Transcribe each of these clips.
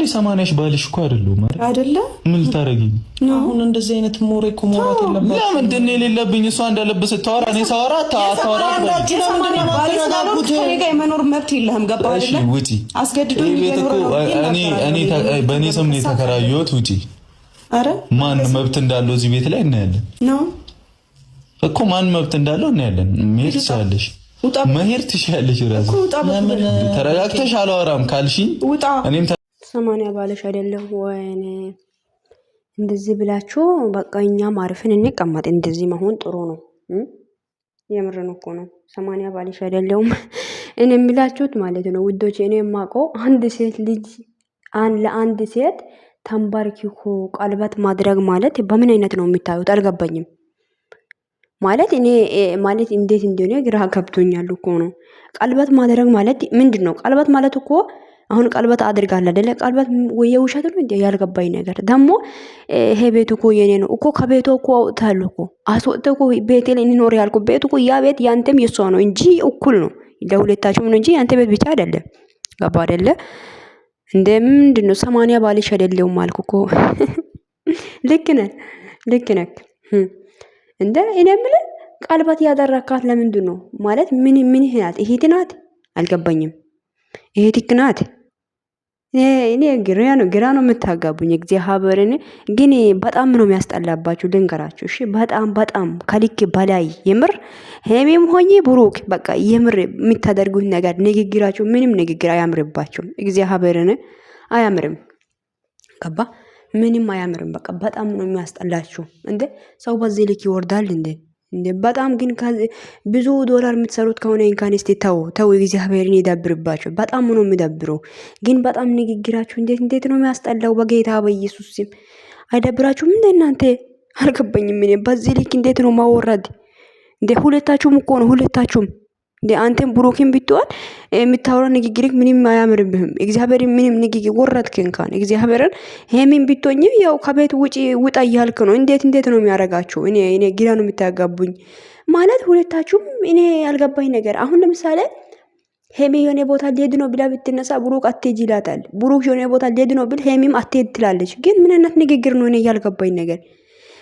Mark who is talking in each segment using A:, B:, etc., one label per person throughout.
A: ኖርማሊ 80ሽ ባልሽ እኮ አይደለም
B: አይደለ?
A: ምን ታረጊ
B: ነው አሁን እንደዚህ አይነት ሞሬ እኮ ሞራት የለባችሁ።
A: ለምንድን ነው የሌለብኝ? እሷ እንዳለበሰ ታወራ እኔ ሳወራ ታወራ
B: የመኖር መብት የለህም። ገባህ አይደለ?
A: ውጪ
B: አስገድዶ
A: እኔ በእኔ ስም ነው የተከራየሁት። ውጪ። አረ ማን መብት እንዳለው እዚህ ቤት ላይ እናያለን
B: ነው
A: እኮ ማን መብት እንዳለው እናያለን። መሄድ ትችያለሽ፣ መሄድ ትችያለሽ። ራሱ ተረጋግተሽ አላወራም ካልሽኝ እኔም
C: 80 ባለሽ አይደለም ወይኔ እንደዚህ ብላችሁ በቃ እኛም አርፈን እንቀመጥ። እንደዚህ መሆን ጥሩ ነው። የምርን እኮ ነው። 80 ባለሽ አይደለም እኔ የሚላችሁት ማለት ነው ውዶች። እኔ የማውቀው አንድ ሴት ልጅ ለአንድ ሴት ተንበርክኮ ቀለበት ማድረግ ማለት በምን አይነት ነው የሚታዩት? አልገባኝም። ማለት እኔ ማለት እንዴት እንደሆነ ግራ ገብቶኛል እኮ ነው። ቀለበት ማድረግ ማለት ምንድነው? ቀለበት ማለት እኮ አሁን ቀለበት አድርጋለሁ አይደለ? ቀለበት ወይ ውሸት ነው እንዴ? ያልገባኝ ነገር ደግሞ ይሄ ቤቱ እኮ የኔ ነው እኮ ከቤቱ እኮ አውጥታለሁ እኮ አስወጥተው እኮ ቤቴ ላይ እንኖር ያልኩ ቤቱ እኮ ያ ቤት ያንተም የሷ ነው እንጂ እኩል ነው ለሁለታችሁም ነው እንጂ ያንተ ቤት ብቻ አይደለም። ገባ አይደለ? እንደ ምንድነው 80 ባልሽ አይደለም አልኩ እኮ። ልክ ነህ እንደ እኔ የምልህ ቀለበት ያደረካት ለምንድን ነው ማለት ምን ናት? እህት ናት? አልገባኝም። እህትክ ናት? እኔ ግራ ነው የምታጋቡኝ። እግዚአብሔርን ግን በጣም ነው የሚያስጠላባችሁ ልንገራችሁ። እሺ በጣም ከልክ በላይ የምር ሄሜም ሆኜ ብሩክ በቃ የምር የምታደርጉት ነገር ንግግራችሁ ምንም ንግግር አያምርባችሁም። እግዚአብሔርን አያምርም። ገባ? ምንም አያምርም። በቃ በጣም ነው የሚያስጠላችሁ። እንደ ሰው በዚህ ልክ ይወርዳል እንዴ? በጣም ግን ብዙ ዶላር የምትሰሩት ከሆነ እንኳን እስቲ ተው እግዚአብሔርን ይደብርባችሁ። በጣም ነው የሚደብረው። ግን በጣም ንግግራችሁ እንዴት ነው የሚያስጠላው። በጌታ በኢየሱስ ስም አይደብራችሁም እንደ እናንተ? አልገባኝም። እኔ በዚህ ልክ እንዴት ነው ማወረድ እንደ ሁለታችሁም እኮ ነው ሁለታችሁም እንደ አንተም ብሩክም ብትሆን የምታወራ ንግግር ምንም አያምርብህም። እግዚአብሔር ምንም ንግግር ወረድክ እንኳን እግዚአብሔርን ሄሚን ብትሆኝ ያው ከቤት ውጣ እያልክ ነው። እንዴት ነው የሚያረጋችሁ? እኔ ግራ ነው የምታጋቡኝ ማለት ሁለታችሁም። እኔ ያልገባኝ ነገር አሁን ለምሳሌ ሄሚ የሆነ ቦታ ሊሄድ ነው ብላ ብትነሳ ብሩክ አትሄጂ ይላታል። ብሩክ የሆነ ቦታ ሊሄድ ነው ብል ሄሚም አትሄድ ትላለች። ግን ምን አይነት ንግግር ነው? እኔ ያልገባኝ ነገር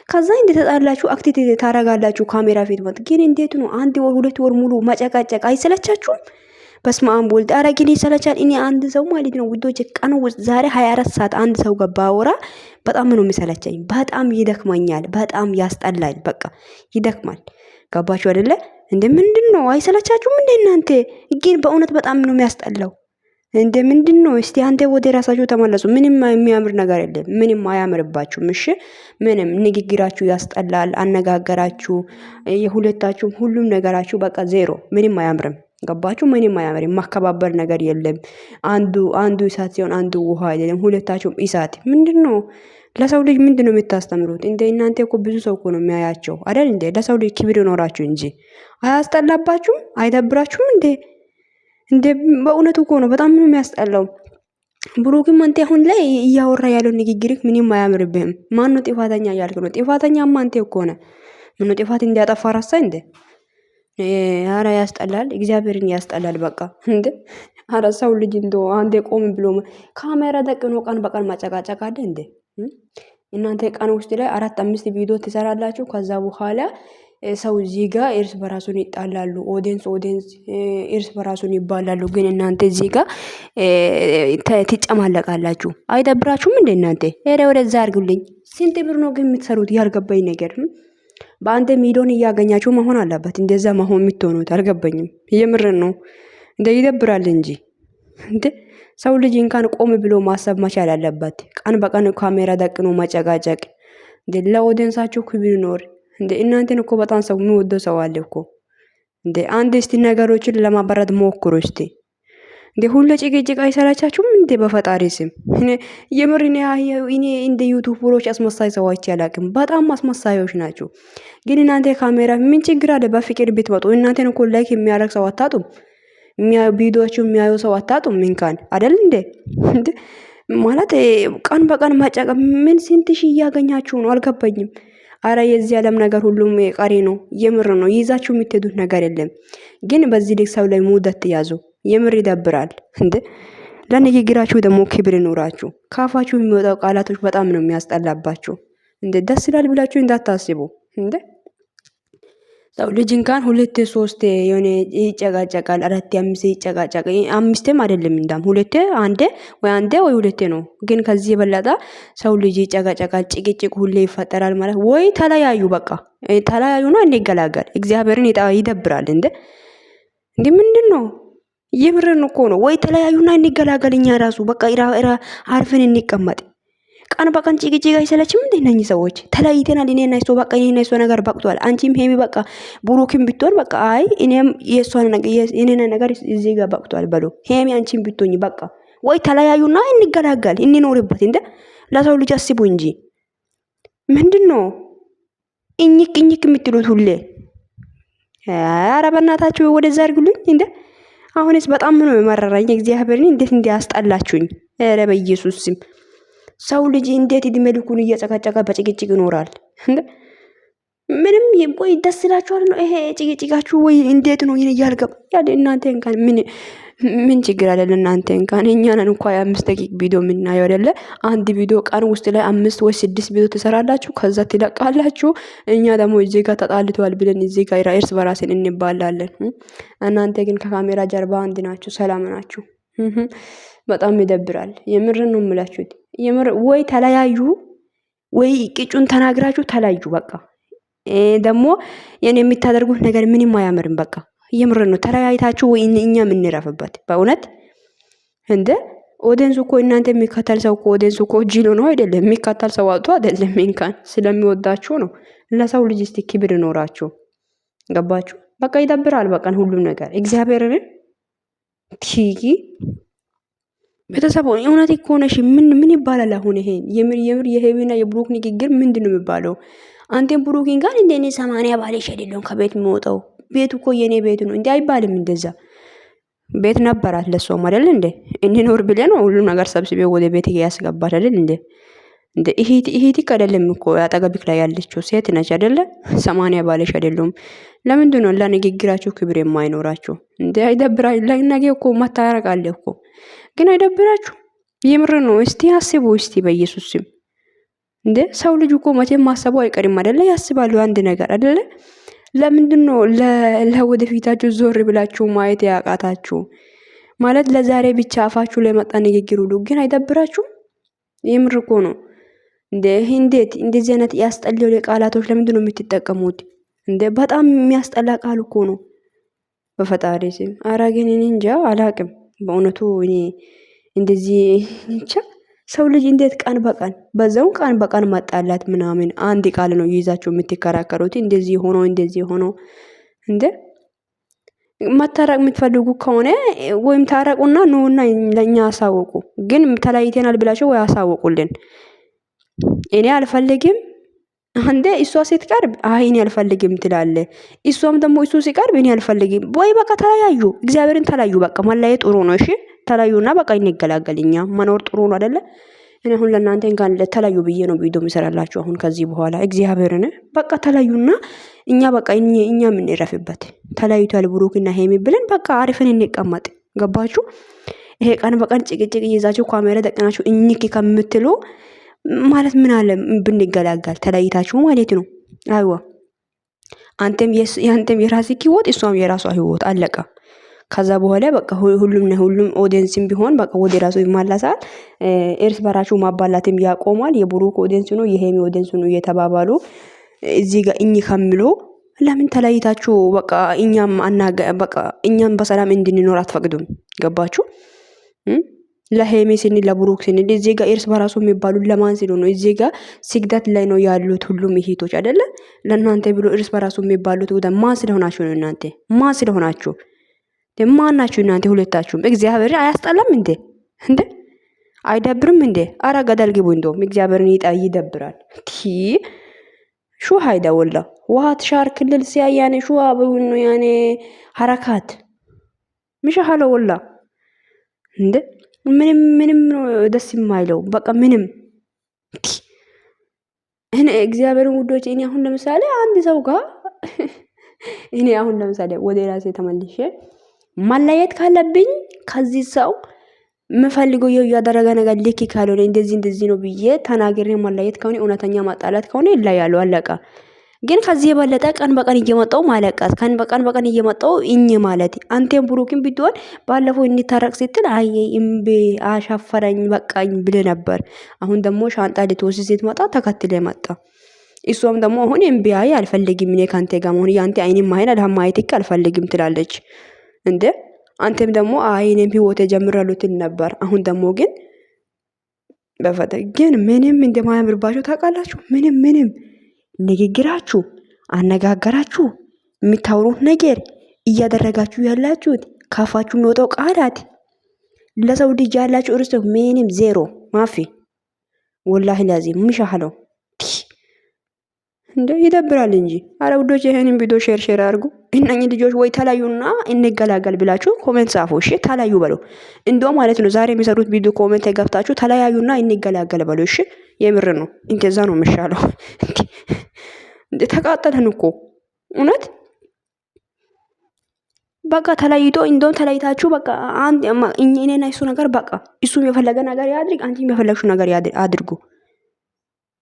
C: ከዛ እንደተጣላችሁ አክቲት ታረጋላችሁ ካሜራ ፊት ማለት ግን እንዴት ነው? አንድ ወር 2 ወር ሙሉ ማጨቃጨቅ አይሰለቻችሁም? በስመ አብ ወልድ አረግኝ ይሰለቻል። እኔ አንድ ሰው ማለት ነው ውዶች ቀን ውስጥ ዛሬ 24 ሰዓት አንድ ሰው ገባ አወራ በጣም ነው የሚሰለቸኝ። በጣም ይደክማኛል። በጣም ያስጠላል። በቃ ይደክማል። ገባችሁ አይደለ? እንደ ምንድነው አይሰለቻችሁም እንደ እናንተ? ግን በእውነት በጣም ነው የሚያስጠላው። እንደ ምንድነው? እስቲ አንተ ወደ ራሳችሁ ተመለሱ። ምንም የሚያምር ነገር የለም። ምንም አያምርባችሁም። እሺ ምንም ንግግራችሁ ያስጠላል። አነጋገራችሁ የሁለታችሁም ሁሉም ነገራችሁ በቃ ዜሮ። ምንም አያምርም። ገባችሁ? ምንም አያምርም። ማከባበር ነገር የለም። አንዱ እሳት ሲሆን አንዱ ውሃ አይደለም። ሁለታችሁም እሳት። ምንድነው? ለሰው ልጅ ምንድነው የምታስተምሩት? እንደ እናንተ እኮ ብዙ ሰው እኮ ነው የሚያያቸው አይደል እንዴ? ለሰው ልጅ ክብር ይኖራችሁ እንጂ አያስጠላባችሁም? አይደብራችሁም እንዴ? እንደ በእውነቱ እኮ ነው በጣም ነው የሚያስጠላው። ብሩክም አንተ አሁን ላይ እያወራ ያለው ንግግር ምንም አያምርብህም። ማን ነው ጥፋተኛ እያልክ ነው? ጥፋተኛማ አንተ እኮ ነህ። ምን ጥፋት እንዲያጠፋ ራሳ እንደ ኧረ ያስጠላል። እግዚአብሔርን ያስጠላል። በቃ እንደ ኧረ ሰው ልጅ እንደው አንዴ ቆም ብሎ ካሜራ ደቅኖ ቀን በቀን ማጨቃጨቅ አለ እንደ እናንተ ቀን ውስጥ ላይ 4-5 ቪዲዮ ትሰራላችሁ። ከዛ በኋላ ሰው እዚህ ጋር እርስ በራሱን ይጣላሉ። ኦዲየንስ እርስ በራሱን ይባላሉ። ግን እናንተ እዚህ ጋር ትጨማለቃላችሁ። አይደብራችሁም እንደ እናንተ? ሄረ ወደዛ አድርጉልኝ። ስንት ብር ነው ግን የምትሰሩት? ያልገባኝ ነገር በአንተ ሚሊዮን እያገኛችሁ መሆን አለበት እንደዛ መሆን የምትሆኑት። አልገባኝም። የምርን ነው እንደ ይደብራል እንጂ እንደ ሰው ልጅ እንኳን ቆም ብሎ ማሰብ መቻል አለበት። ቀን በቀን ካሜራ ደቅኖ ማጨቃጨቅ እንደ ለኦዲየንሳችሁ ክብር ይኖር እንደ እናንተን እኮ በጣም ሰው የሚወደው ሰው አለ እኮ እንደ አንድ እስቲ ነገሮችን ለማበረድ ሞክሩ እስቲ። እንደ ሁሉ ጭቅጭቅ አይሰላቻችሁም እንደ በፈጣሪ ስም? የምር እኔ እንደ ዩቱበሮች አስመሳይ ሰዎች ያላቅም በጣም አስመሳዮች ናቸው። ግን እናንተ ካሜራ ምን ችግር አለ? በፍቅር ብትመጡ እናንተን እኮ ላይክ የሚያደርግ ሰው አታጡም። ቪዲዮአችሁ የሚያዩ ሰው አታጡም። እንኳን አይደል እንደ ማለት ቀን በቀን ማጨቅ ምን ስንት ሺህ እያገኛችሁ ነው? አልገባኝም። አረ የዚህ ዓለም ነገር ሁሉም ቀሪ ነው። የምር ነው። ይዛችሁ የምትሄዱት ነገር የለም። ግን በዚህ ልክ ሰው ላይ ሙደት ያዙ። የምር ይደብራል እንዴ! ለንግግራችሁ ደግሞ ክብር ይኑራችሁ። ካፋችሁ የሚወጣው ቃላቶች በጣም ነው የሚያስጠላባችሁ። እንደ ደስ ይላል ብላችሁ እንዳታስቡ እንደ ሰው ልጅ እንኳን ሁለቴ ሶስቴ የሆነ ይጨቃጨቃል፣ አራቴ አምስቴ ይጨቃጨቃል። አምስቴም አይደለም እንዳም ሁለቴ አንዴ ወይ ሁለቴ ነው። ግን ከዚህ የበለጠ ሰው ልጅ ይጨቃጨቃል፣ ጭቅጭቅ ሁሌ ይፈጠራል ማለት ወይ ተለያዩ፣ በቃ ተለያዩና እንገላገል። እግዚአብሔርን ይደብራል እንዴ ምንድን ነው? የምርን እኮ ነው። ወይ ተለያዩና እንገላገል። እኛ ራሱ በቃ አርፈን እንቀመጥ። ቀን በቀን ጭቅጭቅ አይሰለችም እንዴ? እነኚህ ሰዎች ተለያይተናል፣ እኔና እሱ በቃ እኔና እሱ ነገር በቅቷል። አንቺም ሄሚ በቃ ብሩክም ብትሆን በቃ አይ እኔም የኔና ነገር እዚህ ጋር በቅቷል በሉ። ሄሚ አንቺም ብትሆኝ በቃ ወይ ተለያዩና እንገላገል፣ እንኖርበት። እንደ ለሰው ልጅ አስቡ እንጂ ምንድነው እኝክ የምትሉት ሁሌ? ኧረ በእናታችሁ ወደዛ አድርጉልኝ እንደ አሁንስ በጣም ነው የመረራኝ። እግዚአብሔርን እንዴት እንዲያስጠላችሁኝ! ኧረ በኢየሱስ ስም ሰው ልጅ እንዴት እድሜ ልኩን እየጨቀጨቀ በጭቅጭቅ ይኖራል? ምንም ቆይ ደስ ይላችኋል ነው ይሄ ጭቅጭቃችሁ? ወይ እንዴት ነው ያልገባ ያለ እናንተ እንኳን ምን ችግር አለ? እናንተ እንኳን እኛ ነን እንኳን 5 ደቂቃ ቪዲዮ የምናየው አይደለ? አንድ ቪዲዮ ቀን ውስጥ ላይ 5 ወይ 6 ቪዲዮ ትሰራላችሁ፣ ከዛ ትለቃላችሁ። እኛ ደግሞ እዚህ ጋር ተጣልተዋል ብለን እዚህ ጋር እርስ በራስን እንባላለን። እናንተ ግን ከካሜራ ጀርባ አንድ ናችሁ፣ ሰላም ናችሁ። በጣም ይደብራል። የምርን ነው የምላችሁት። የምር ወይ ተለያዩ ወይ ቅጩን ተናግራችሁ ተለያዩ። በቃ ደግሞ የምታደርጉት ነገር ምንም አያምርም። በቃ የምር ነው። ተለያይታችሁ ወይ እኛ የምንረፍበት በእውነት እንደ ኦዲየንስ እኮ እናንተ የሚከተል ሰው እኮ ኦዲየንስ እኮ ጅሎ ነው አይደለም? የሚከተል ሰው አጥቶ አይደለም። እንኳን ስለሚወዳችሁ ነው። ለሰው ልጅ እስቲ ክብር ይኖራችሁ። ገባችሁ? በቃ ይደብራል። በቃ ሁሉም ነገር እግዚአብሔርን ቲጂ ቤተሰብ እውነት እኮ ነሽ። ምን ይባላል አሁን? ይሄን የምር የሄዊና የብሩክ ንግግር ምንድነው የሚባለው? አንተም ብሩክን ጋር እንደኔ 80 ባለሽ አይደለም ከቤት የሚወጣው ቤቱ እኮ የኔ ቤት ነው እንዴ አይባልም። እንደዛ ቤት ነበራት ለሷም አይደል እንዴ? እንኖር ብለን ነው ሁሉ ነገር ሰብስቤ ወደ ቤት ያስገባት አይደል እንዴ? እንዴ ይሄቲ አይደለም እኮ አጠገብክ ላይ ያለችው ሴት ነች አይደለ? 80 ባለሽ አይደለም። ለምንድን ነው ለንግግራችሁ ክብር የማይኖራችሁ እንዴ? አይደብራ ለነገ እኮ መታረቅ አለ እኮ ግን አይደብራችሁ? የምር ነው። እስቲ አስቡ እስቲ በኢየሱስ ስም እንዴ ሰው ልጅ እኮ መቼም ማሰቡ አይቀርም አይደለ? ያስባሉ አንድ ነገር አይደለ? ለምንድን ነው ለወደፊታችሁ ዞር ብላችሁ ማየት ያቃታችሁ? ማለት ለዛሬ ብቻ አፋችሁ ላይ መጣ ንግግር ሁሉ ግን አይደብራችሁ? የምር እኮ ነው እንዴ እንዴት እንደዚህ አይነት ያስጠላው ቃላቶች ለምንድን ነው የምትጠቀሙት እንዴ? በጣም የሚያስጠላ ቃል እኮ ነው በፈጣሪ ስም። ኧረ ግን እኔ እንጃ አላቅም በእውነቱ እኔ እንደዚህ እንጃ። ሰው ልጅ እንዴት ቀን በቀን በዛው ቀን በቀን መጣላት ምናምን አንድ ቃል ነው ይዛችሁ የምትከራከሩት? እንደዚህ ሆኖ እንዴ መታረቅ የምትፈልጉ ከሆነ ወይም ታረቁና ነውና ለኛ አሳውቁ። ግን ተለያይተናል ብላችሁ ወይ አሳውቁልን። እኔ አልፈልግም አንዴ እሷ ስትቀርብ አይ እኔ አልፈልግም ትላለ፣ እሷም ደግሞ እሱ ሲቀርብ እኔ አልፈልግም። ወይ በቃ ተለያዩ፣ እግዚአብሔርን ተለያዩ። በቃ መለያየት ጥሩ ነው። እሺ ተለያዩና በቃ እንገላገልኛ መኖር ጥሩ ነው አይደለ? እኔ አሁን ለእናንተ እንኳን ተለያዩ ብዬ ነው ቪዲዮ የሚሰራላችሁ አሁን ከዚህ በኋላ እግዚአብሔርን በቃ ተለያዩና እኛ በቃ እኛ የምንረፍበት ተለያይቷል ብሩክና ሄሚ ብለን በቃ አሪፍን እንቀመጥ። ገባችሁ? ይሄ ቀን በቀን ጭቅጭቅ ይዛችሁ ካሜራ ደቅናችሁ እኝክ ከምትሉ ማለት ምን አለ ብንገላጋል ተለያይታችሁ ማለት ነው። አይዋ አንተም የራስህ ህይወት እሷም የራሷ ህይወት አለቀ። ከዛ በኋላ በቃ ሁሉም ኦዲየንስም ቢሆን በቃ ወደ ራሱ ይማላሳል። እርስ በራሱ ማባላትም ያቆማል። የብሩክ ኦዲየንስ ነው የሄሚ ኦዲየንስ ነው እየተባባሉ እዚህ ጋር እኝ ከምሎ ለምን ተለያይታችሁ በቃ እኛም በሰላም እንድንኖር አትፈቅዱም? ገባችሁ? ለሄሚ ስንል ለብሩክ ስንል እዚህ ጋር እርስ በራሱ የሚባሉ ለማን ሲሉ ነው? እዚህ ጋር ስግደት ላይ ነው ያሉት ሁሉም እህቶች አይደለ? ለእናንተ ብሎ እርስ በራሱ የሚባሉት ማን ስለሆናችሁ ነው? እናንተ ማን ስለሆናችሁ ማን ናችሁ እናንተ ሁለታችሁም? እግዚአብሔር አያስጠላም እንዴ? አይደብርም እንዴ? አረ ገደል ግቡ። እንደውም እግዚአብሔርን ይደብራል። ሹ ሃይዳ ወላ ዋት ሻር ክልል ሲያያኔ ሹ አበውኑ ያኔ ሐረካት ምሽሃለ ወላ እንዴ ምንም ደስ የማይለው በቃ ምንም እኔ እግዚአብሔርን ውዶች እኔ አሁን ለምሳሌ አንድ ሰው ጋር እኔ አሁን ለምሳሌ ወደ ራሴ ተመልሼ ማለየት ካለብኝ ከዚህ ሰው የምፈልገው ያደረገ ነገር ልክ ካልሆነ እንደዚህ ነው ብዬ ተናግሬ ማለየት ከሆነ እውነተኛ ማጣላት ከሆነ ይለያሉ፣ አለቀ። ግን ከዚህ የበለጠ ቀን በቀን እየመጣው ማለቀስ፣ ቀን በቀን እየመጣው ማለት አንተም ብሩክን ቢትሆን ባለፈው እንታረቅ ስትል አይ እምቢ አሻፈረኝ በቃኝ ብለ ነበር። አሁን ደግሞ ሻንጣ ልትወስድ ስትመጣ ተከትለ መጣ። እሷም ደግሞ አሁን እምቢ አይ አልፈልግም እኔ ካንተ ጋር መሆን ያንተ አይኔ ማይና ለማየት አልፈልግም ትላለች እንዴ። አንተም ደግሞ አይ እኔም ህይወት ጀምራለሁ ትል ነበር። አሁን ደግሞ ግን ግን ምንም እንደማያምርባችሁ ታውቃላችሁ። ምንም ንግግራችሁ፣ አነጋገራችሁ፣ የምታወሩት ነገር፣ እያደረጋችሁ ያላችሁት፣ ካፋችሁ የሚወጣው ቃላት ለሰው ልጅ ያላችሁ እርስ ምንም ዜሮ ማፊ ወላሂ ላዚም ምሻህለው እንደ ይደብራል እንጂ። አረ ውዶች ይሄንን ቪዲዮ ሼር አድርጉ። እነኚህ ልጆች ወይ ተለያዩና እንገላገል ብላችሁ ኮሜንት ጻፉ። እሺ ተለያዩ በሉ። እንደው ማለት ነው ዛሬ የሚሰሩት ቪዲዮ ኮሜንት የገብታችሁ ተለያዩና እንገላገል በሉ። እሺ የምር ነው እንደዛ ነው የሚሻለው። እንደ ተቃጠለን እኮ እውነት በቃ ተለያይቶ እንደውም ተለያይታችሁ በቃ አንድ እኔና እሱ ነገር በቃ እሱም የፈለገ ነገር ያድርግ፣ አንቺም የፈለግሽው ነገር አድርጉ።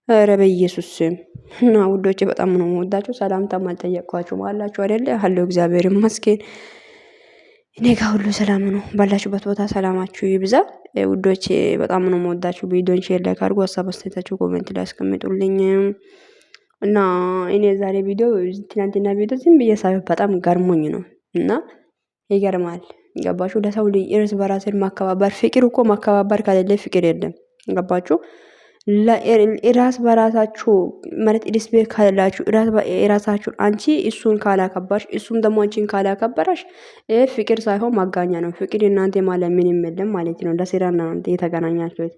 C: ኧረ በኢየሱስ ስም እና ውዶቼ በጣም ነው የምወዳችሁ። ሰላምታም አልጠየቅኳችሁም አላችሁ አይደለ? ሀሎ እግዚአብሔር ይመስገን እኔ ጋር ሁሉ ሰላም ነው። ባላችሁበት ቦታ ሰላማችሁ ይብዛ ውዶቼ። በጣም ነው የምወዳችሁ። ቪዲዮን ሼር ላይክ አድርጉ። ሀሳብ አስተያየታችሁ ኮሜንት ላይ አስቀምጡልኝ። እና እኔ ዛሬ ቪዲዮ ትናንትና ቪዲዮ ዝም ብዬ ሳይሆን በጣም ገርሞኝ ነው እና ይገርማል። ገባችሁ? ለሰው ልጅ እርስ በራስን ማከባበር፣ ፍቅር እኮ ማከባበር ከሌለ ፍቅር የለም። ገባችሁ? ራስ በራሳችሁ ማለት ሪስፔክት ካላችሁ ራሳችሁ አንቺ እሱን ካላከባሽ እሱም ደግሞ አንቺን ካላከበራሽ ፍቅር ሳይሆን ማጋኛ ነው። ፍቅር እናንተ ማለት ምንም የለም ማለት ነው። ለስራ ነው የተገናኛችሁት።